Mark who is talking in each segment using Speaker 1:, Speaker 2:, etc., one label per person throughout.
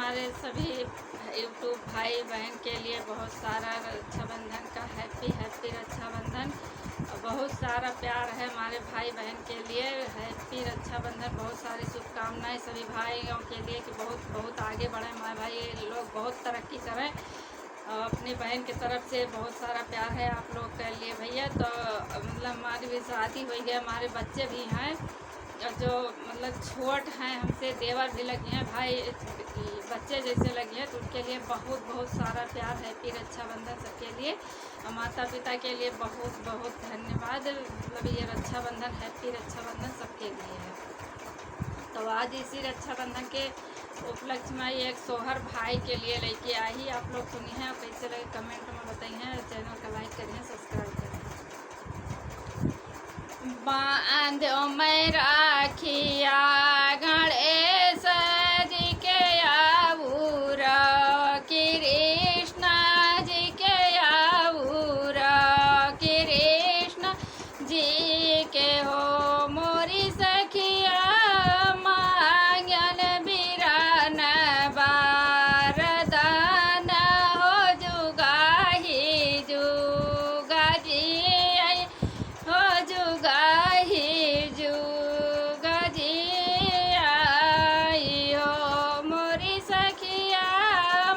Speaker 1: हमारे सभी यूट्यूब भाई बहन के लिए बहुत सारा रक्षाबंधन का हैप्पी रक्षाबंधन। बहुत सारा प्यार है हमारे भाई बहन के लिए। हैप्पी रक्षाबंधन। बहुत सारी शुभकामनाएं सभी भाइयों के लिए कि बहुत बहुत आगे बढ़ें हमारे भाई लोग, बहुत तरक्की करें। अपनी बहन की तरफ से बहुत सारा प्यार है आप लोग के लिए भैया। तो मतलब हमारी भी शादी हुई है, हमारे बच्चे भी हैं जो मतलब छोट हैं हमसे, देवर भी लगे हैं, भाई बच्चे जैसे लगे हैं, तो उनके लिए बहुत बहुत सारा प्यार है। हैप्पी रक्षाबंधन सबके लिए। माता पिता के लिए बहुत बहुत धन्यवाद। मतलब ये रक्षाबंधन हैप्पी रक्षाबंधन सबके लिए है। तो आज इसी रक्षाबंधन के उपलक्ष्य में एक सोहर भाई के लिए लेके आई। आप लोग सुनी है और कैसे लगे कमेंट में बताइए। चैनल का लाइक करिए, सब्सक्राइब करें। बांधो मैं राखिया गणेश जी के आऊर, कृष्ण जी के आऊर, कृष्ण जी के हो मोरी सखिया मांगन बिरान बारदान हो जुगाही जुगा जी हो जुगाही जुगा जी आई हो मोरी सखिया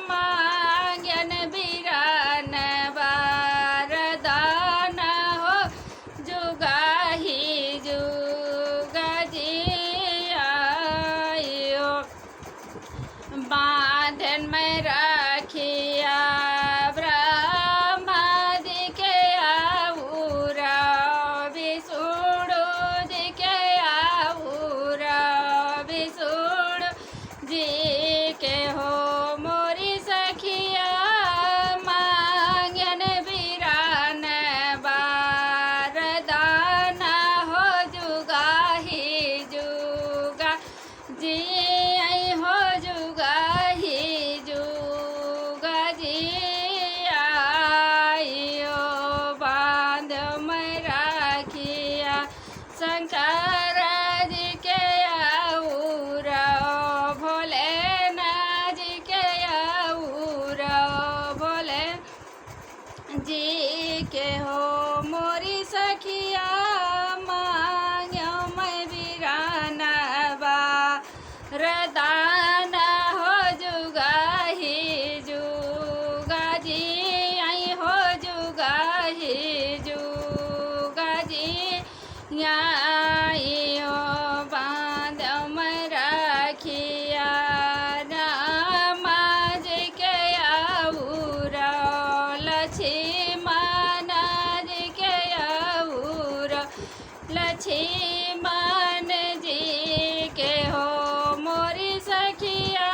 Speaker 1: मांगन बिरान बारदान हो जुगाही जुगा जी आई हो। बांधन में राखिया ब्रह्मा जी के आऊर, विष्णु जी के आऊर, विष्णु जी के हो मोरी सखिया मांगन बिरान बारदान हो जुगाही जुगा जी आई हो जुगाही जुगा जी आई हो। बांध में राखिया शंकर जी के आऊर, भोलेनाथ जी के आऊर, भोले जी के हो मोरी सखिया मांगो मैं बिराना बारदान हो जुगाही जुगा जी आई हो जुगाही जुगा जी आई हो। बांध में राखिया रामा जी के आऊर, लक्ष्मण जी के आऊर, लक्ष्मण जी के हो मोरी सखिया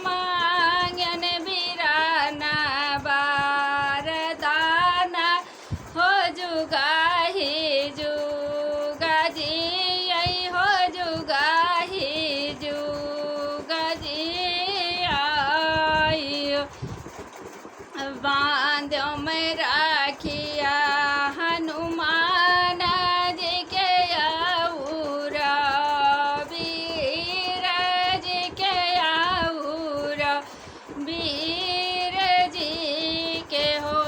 Speaker 1: मांगन बिराना बारदान हो जुगाही जुगा जी आई हो जुगाही जुगा जी आई हो। बांधो में राखिया हनुमान जी के आऊर, वीर जी के आऊर, वीर जी के हो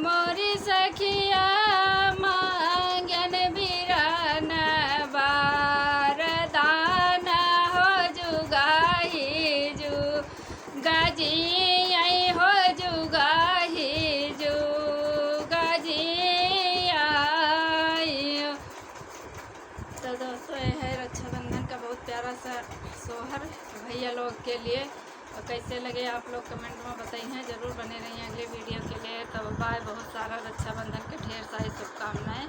Speaker 1: मोरी सखिया मांगन बिरान बारदान हो जुगाही जुगा जी आई हो जुगाही जुगा जी आई हो। तो दोस्तों ये है रक्षाबंधन का बहुत प्यारा सा सोहर भैया लोग के लिए। और कैसे लगे आप लोग कमेंट में बताइए। ज़रूर बने रहिए अगले वीडियो के लिए। तब बाय। बहुत सारा रक्षाबंधन के ढेर सारी शुभकामनाएं।